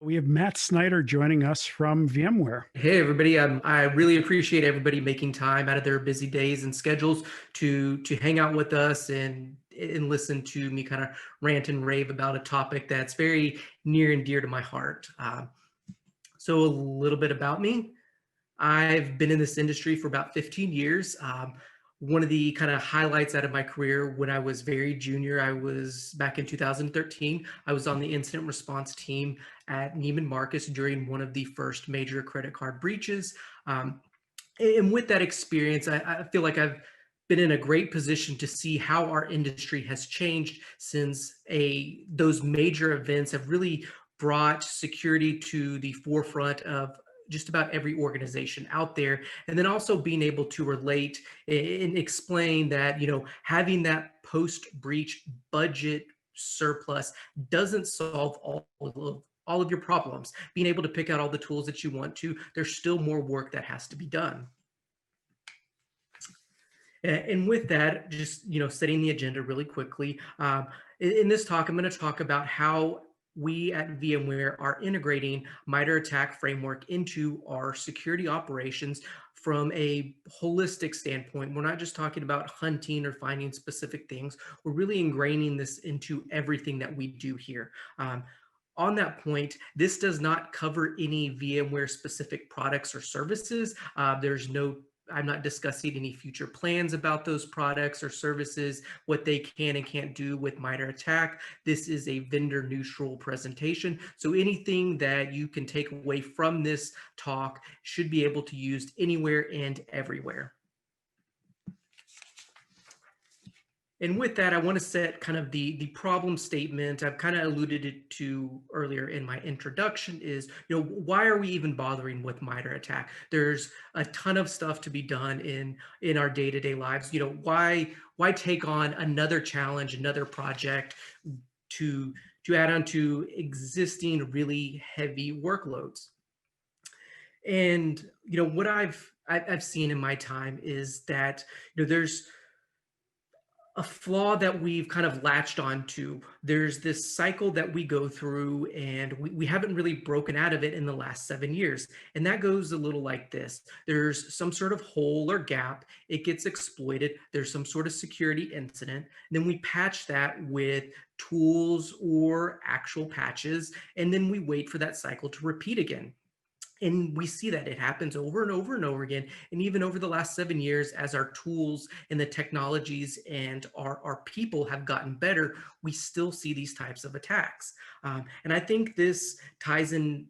We have Matt Snyder joining us from VMware. Hey everybody, I really appreciate everybody making time out of their busy days and schedules to hang out with us and listen to me kind of rant and rave about a topic that's very near and dear to my heart. So a little bit about me. I've been in this industry for about 15 years. One of the kind of highlights out of my career when I was very junior, I was back in 2013, I was on the incident response team at Neiman Marcus during one of the first major credit card breaches. And with that experience, I feel like I've been in a great position to see how our industry has changed since those major events have really brought security to the forefront of just about every organization out there. And then also being able to relate and explain that, having that post-breach budget surplus doesn't solve all of your problems. Being able to pick out all the tools that you want to, there's still more work that has to be done. And with that, just setting the agenda really quickly. In this talk, I'm going to talk about how we at VMware are integrating MITRE ATT&CK framework into our security operations from a holistic standpoint. We're not just talking about hunting or finding specific things. We're really ingraining this into everything that we do here. On that point, this does not cover any VMware specific products or services. I'm not discussing any future plans about those products or services, what they can and can't do with MITRE ATT&CK. This is a vendor neutral presentation. So anything that you can take away from this talk should be able to be used anywhere and everywhere. And with that, I want to set kind of the problem statement. I've kind of alluded it to earlier in my introduction is, why are we even bothering with MITRE ATT&CK? There's a ton of stuff to be done in our day-to-day lives. Why take on another challenge, another project to add on to existing really heavy workloads? And, what I've seen in my time is that, there's a flaw that we've kind of latched onto. There's this cycle that we go through and we haven't really broken out of it in the last 7 years. And that goes a little like this. There's some sort of hole or gap. It gets exploited. There's some sort of security incident. Then we patch that with tools or actual patches. And then we wait for that cycle to repeat again. And we see that it happens over and over and over again. And even over the last 7 years, as our tools and the technologies and our people have gotten better, we still see these types of attacks. And I think this ties in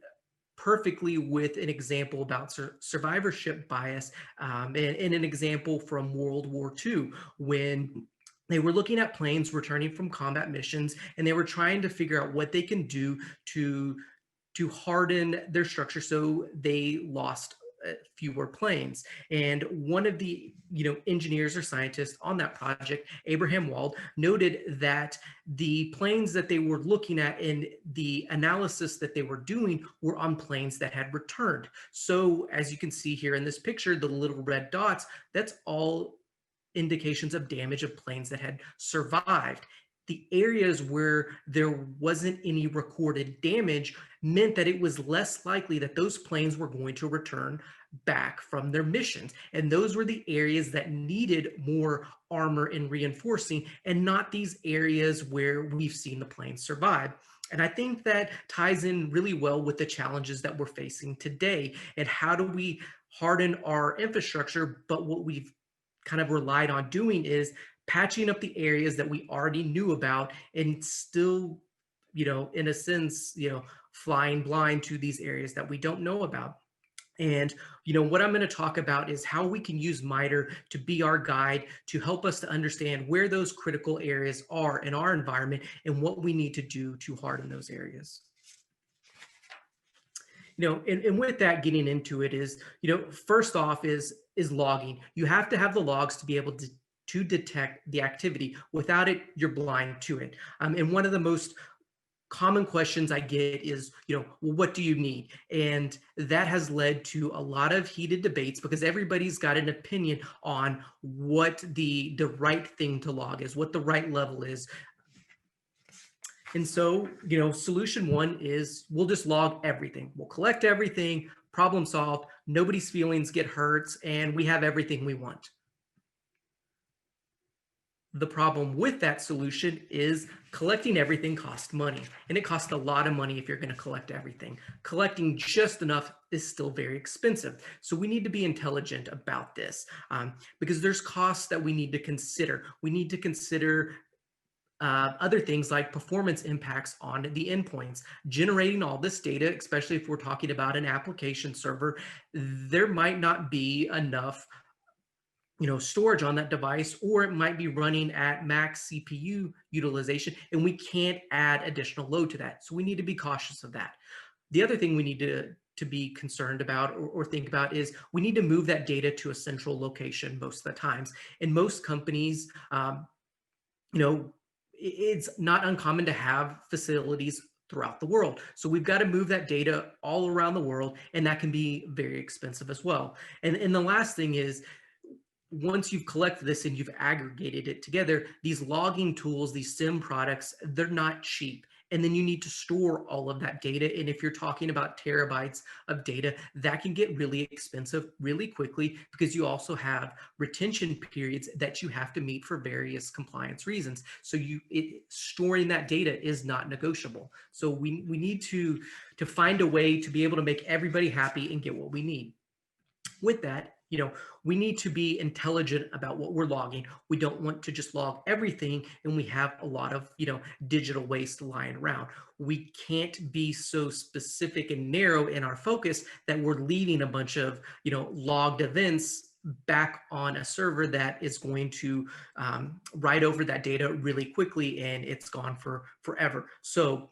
perfectly with an example about survivorship bias and an example from World War II when they were looking at planes returning from combat missions, and they were trying to figure out what they can do to harden their structure so they lost fewer planes. And one of the engineers or scientists on that project, Abraham Wald, noted that the planes that they were looking at and the analysis that they were doing were on planes that had returned. So as you can see here in this picture, the little red dots, that's all indications of damage of planes that had survived. The areas where there wasn't any recorded damage meant that it was less likely that those planes were going to return back from their missions. And those were the areas that needed more armor and reinforcing, and not these areas where we've seen the planes survive. And I think that ties in really well with the challenges that we're facing today. And how do we harden our infrastructure? But what we've kind of relied on doing is patching up the areas that we already knew about and still, in a sense, flying blind to these areas that we don't know about. And, what I'm going to talk about is how we can use MITRE to be our guide to help us to understand where those critical areas are in our environment and what we need to do to harden those areas. And with that, getting into it is, first off is logging. You have to have the logs to be able to detect the activity. Without it, you're blind to it. And one of the most common questions I get is, well, what do you need? And that has led to a lot of heated debates because everybody's got an opinion on what the right thing to log is, what the right level is. And so, solution one is we'll just log everything. We'll collect everything, problem solved, nobody's feelings get hurt, and we have everything we want. The problem with that solution is collecting everything costs money, and it costs a lot of money if you're going to collect everything. Collecting just enough is still very expensive. So we need to be intelligent about this, because there's costs that we need to consider. We need to consider other things like performance impacts on the endpoints. Generating all this data, especially if we're talking about an application server, there might not be enough storage on that device, or it might be running at max CPU utilization, and we can't add additional load to that. So we need to be cautious of that. The other thing we need to be concerned about or think about is we need to move that data to a central location most of the times. And most companies, it's not uncommon to have facilities throughout the world. So we've got to move that data all around the world, and that can be very expensive as well. And the last thing is, once you've collected this and you've aggregated it together, these logging tools, these SIM products, they're not cheap. And then you need to store all of that data. And if you're talking about terabytes of data, that can get really expensive really quickly, because you also have retention periods that you have to meet for various compliance reasons. So storing that data is not negotiable. So we need to find a way to be able to make everybody happy and get what we need. With that, we need to be intelligent about what we're logging. We don't want to just log everything and we have a lot of, digital waste lying around. We can't be so specific and narrow in our focus that we're leaving a bunch of, logged events back on a server that is going to write over that data really quickly, and it's gone for forever. So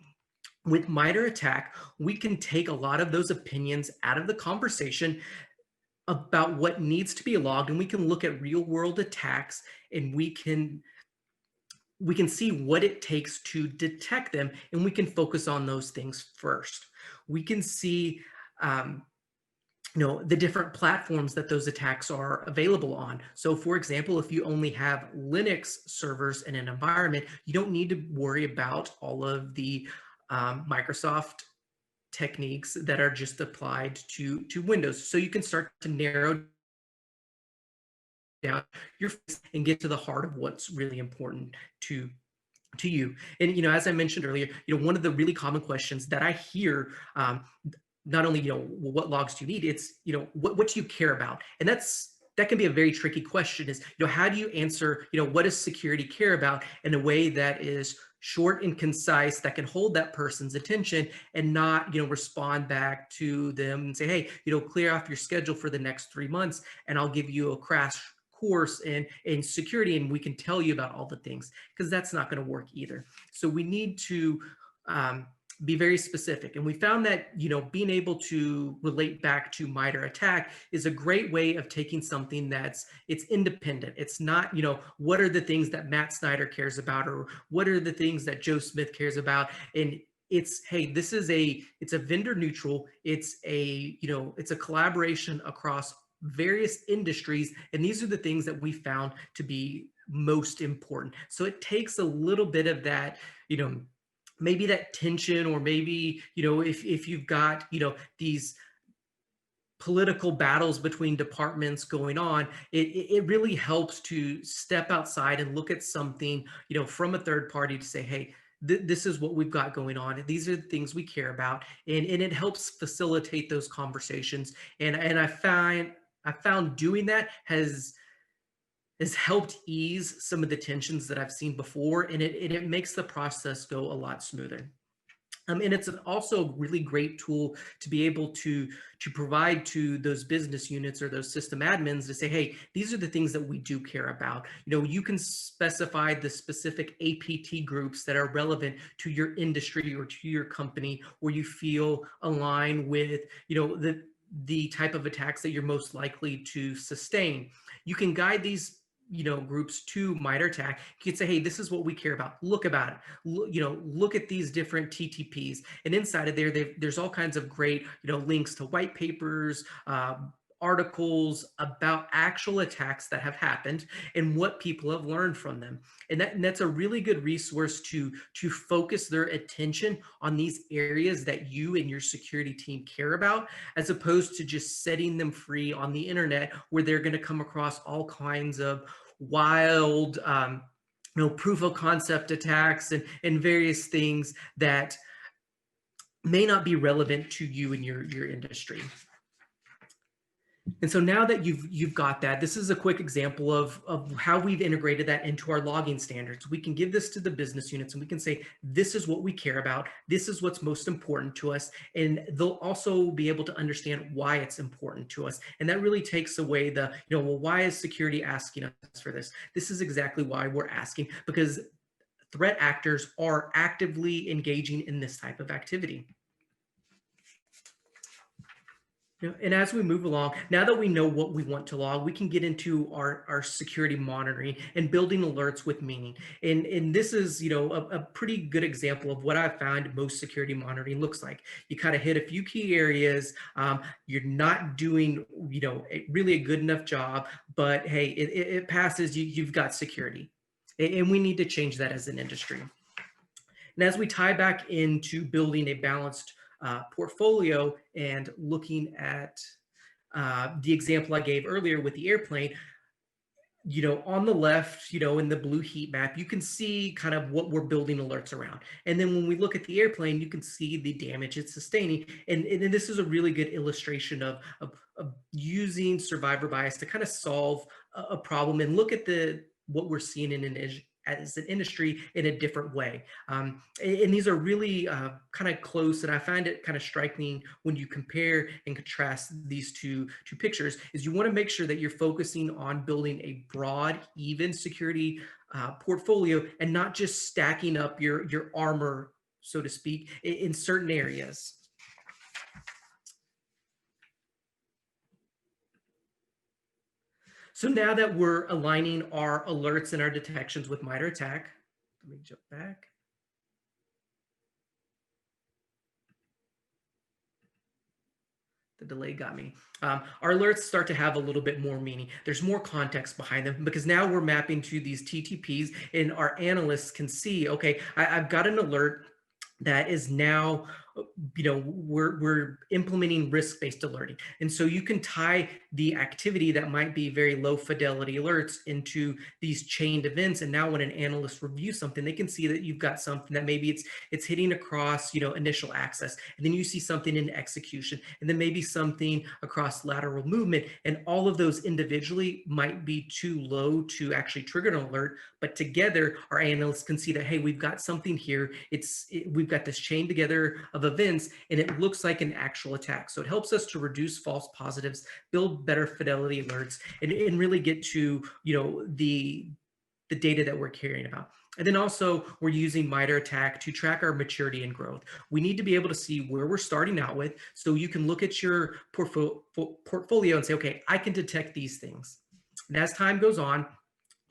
with MITRE ATT&CK, we can take a lot of those opinions out of the conversation about what needs to be logged, and we can look at real world attacks, and we can see what it takes to detect them, and we can focus on those things first. We can see the different platforms that those attacks are available on. So for example, if you only have Linux servers in an environment, you don't need to worry about all of the Microsoft techniques that are just applied to Windows. So you can start to narrow down your and get to the heart of what's really important to you. And as I mentioned earlier, one of the really common questions that I hear, not only what logs do you need, it's what do you care about? And that can be a very tricky question. Is how do you answer what does security care about in a way that is short and concise, that can hold that person's attention, and not respond back to them and say, hey, clear off your schedule for the next 3 months and I'll give you a crash course in security and we can tell you about all the things, because that's not going to work either. So we need to be very specific. And we found that, being able to relate back to MITRE ATT&CK is a great way of taking something it's independent. It's not, what are the things that Matt Snyder cares about, or what are the things that Joe Smith cares about? And it's, hey, it's a vendor neutral, it's a collaboration across various industries. And these are the things that we found to be most important. So it takes a little bit of that, maybe that tension, or maybe, if you've got, these political battles between departments going on, it really helps to step outside and look at something, from a third party to say, hey, this is what we've got going on. These are the things we care about. And it helps facilitate those conversations. And I found doing that has helped ease some of the tensions that I've seen before, and it makes the process go a lot smoother. And it's also a really great tool to be able to provide to those business units or those system admins to say, hey, these are the things that we do care about. You can specify the specific APT groups that are relevant to your industry or to your company, or you feel aligned with, the type of attacks that you're most likely to sustain. You can guide these groups to MITRE ATT&CK. You can say, hey, this is what we care about. Look about it. Look at these different TTPs. And inside of there's all kinds of great, links to white papers, articles about actual attacks that have happened and what people have learned from them. And that's a really good resource to focus their attention on these areas that you and your security team care about, as opposed to just setting them free on the internet where they're going to come across all kinds of wild proof of concept attacks and various things that may not be relevant to you and your industry. And so now that you've got that, this is a quick example of how we've integrated that into our logging standards. We can give this to the business units and we can say, this is what we care about. This is what's most important to us. And they'll also be able to understand why it's important to us. And that really takes away the, well, why is security asking us for this? This is exactly why we're asking, because threat actors are actively engaging in this type of activity. And as we move along, now that we know what we want to log, we can get into our security monitoring and building alerts with meaning. And this is, a pretty good example of what I found most security monitoring looks like. You kind of hit a few key areas. You're not doing, really a good enough job, but hey, it passes. You've got security. And we need to change that as an industry. And as we tie back into building a balanced portfolio and looking at the example I gave earlier with the airplane, on the left, in the blue heat map, you can see kind of what we're building alerts around. And then when we look at the airplane, you can see the damage it's sustaining. And this is a really good illustration of using survivor bias to kind of solve a problem and look at what we're seeing as an industry in a different way. And these are really kind of close, and I find it kind of striking when you compare and contrast these two pictures, is you want to make sure that you're focusing on building a broad, even security portfolio and not just stacking up your armor, so to speak, in certain areas. So now that we're aligning our alerts and our detections with MITRE ATT&CK, let me jump back. The delay got me. Our alerts start to have a little bit more meaning. There's more context behind them because now we're mapping to these TTPs and our analysts can see, okay, I've got an alert that is now, we're implementing risk-based alerting. And so you can tie the activity that might be very low fidelity alerts into these chained events. And now when an analyst reviews something, they can see that you've got something that maybe it's hitting across, initial access. And then you see something in execution, and then maybe something across lateral movement. And all of those individually might be too low to actually trigger an alert, but together our analysts can see that, hey, we've got something here. We've got this chain together of events, and it looks like an actual attack. So it helps us to reduce false positives, build better fidelity alerts, and really get to the data that we're caring about. And then also we're using MITRE ATT&CK to track our maturity and growth. We need to be able to see where we're starting out with, so you can look at your portfolio and say, okay, I can detect these things. And as time goes on,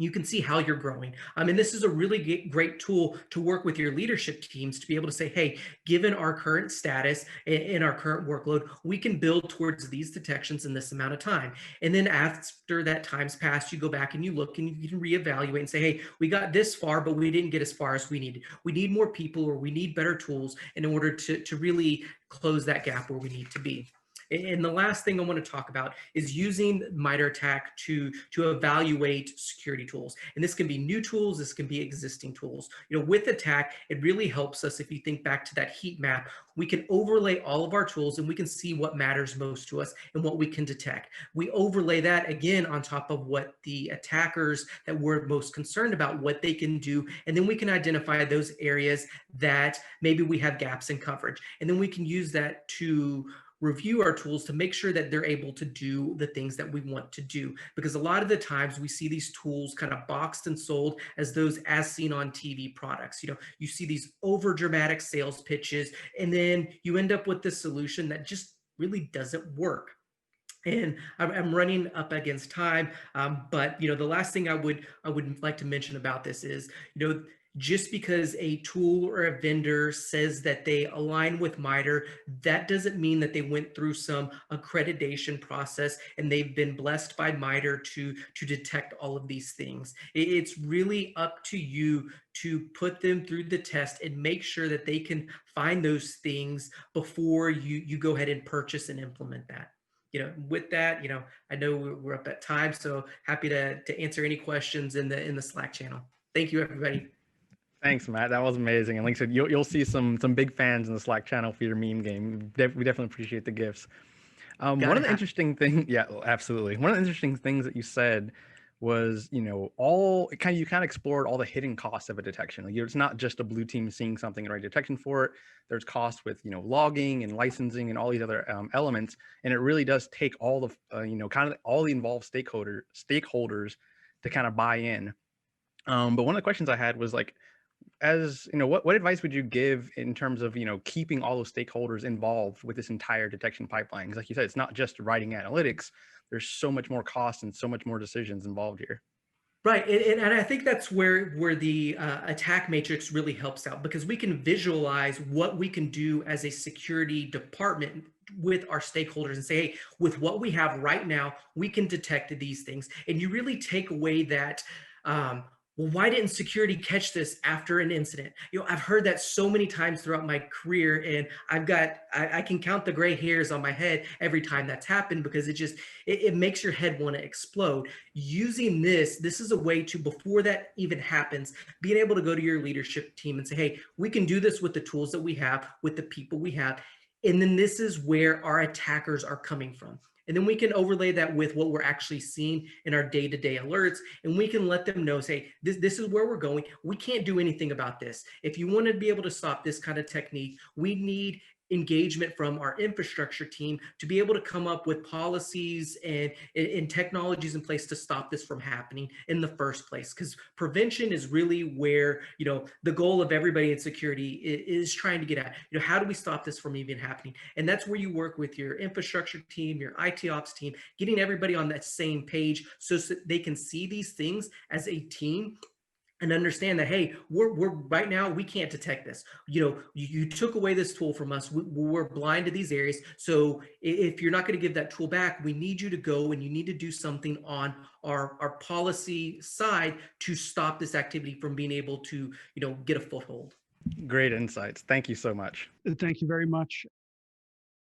you can see how you're growing. And this is a really great tool to work with your leadership teams to be able to say, hey, given our current status and our current workload, we can build towards these detections in this amount of time. And then after that time's passed, you go back and you look and you can reevaluate and say, hey, we got this far, but we didn't get as far as we needed. We need more people, or we need better tools in order to really close that gap where we need to be. And the last thing I want to talk about is using MITRE ATT&CK to evaluate security tools. And this can be new tools, this can be existing tools. With ATT&CK, it really helps us. If you think back to that heat map, we can overlay all of our tools and we can see what matters most to us and what we can detect. We overlay that again on top of what the attackers that we're most concerned about, what they can do. And then we can identify those areas that maybe we have gaps in coverage. And then we can use that to review our tools to make sure that they're able to do the things that we want to do. Because a lot of the times we see these tools kind of boxed and sold as those as seen on TV products. You see these over dramatic sales pitches, and then you end up with this solution that just really doesn't work. And I'm running up against time, but the last thing I would like to mention about this is, just because a tool or a vendor says that they align with MITRE, that doesn't mean that they went through some accreditation process and they've been blessed by MITRE to detect all of these things. It's really up to you to put them through the test and make sure that they can find those things before you go ahead and purchase and implement that. With that, I know we're up at time, so happy to answer any questions in the Slack channel. Thank you, everybody. Thanks, Matt. That was amazing. And like I said, you'll see some big fans in the Slack channel for your meme game. We definitely appreciate the gifts. One Gotta of the have. interesting things, yeah, absolutely. One of the interesting things that you said was, all kind of you kind of explored all the hidden costs of a detection. Like, it's not just a blue team seeing something and right detection for it. There's costs with logging and licensing and all these other elements, and it really does take all the kind of all the involved stakeholders to kind of buy in. But one of the questions I had was like, as what advice would you give in terms of keeping all those stakeholders involved with this entire detection pipeline? Because like you said, it's not just writing analytics. There's so much more cost and so much more decisions involved here. Right, and I think that's where the attack matrix really helps out, because we can visualize what we can do as a security department with our stakeholders and say, hey, with what we have right now, we can detect these things. And you really take away that, well, why didn't security catch this after an incident? I've heard that so many times throughout my career, and I can count the gray hairs on my head every time that's happened, because it makes your head want to explode. Using this is a way to, before that even happens, being able to go to your leadership team and say, hey, we can do this with the tools that we have, with the people we have. And then this is where our attackers are coming from. And then we can overlay that with what we're actually seeing in our day-to-day alerts. And we can let them know, say, this is where we're going. We can't do anything about this. If you want to be able to stop this kind of technique, we need engagement from our infrastructure team to be able to come up with policies and technologies in place to stop this from happening in the first place. Because prevention is really where, the goal of everybody in security is trying to get at. How do we stop this from even happening? And that's where you work with your infrastructure team, your IT ops team, getting everybody on that same page so that they can see these things as a team and understand that, hey, we're right now, we can't detect this. You took away this tool from us. We're blind to these areas. So if you're not going to give that tool back, we need you to go and you need to do something on our policy side to stop this activity from being able to, get a foothold. Great insights. Thank you so much. Thank you very much.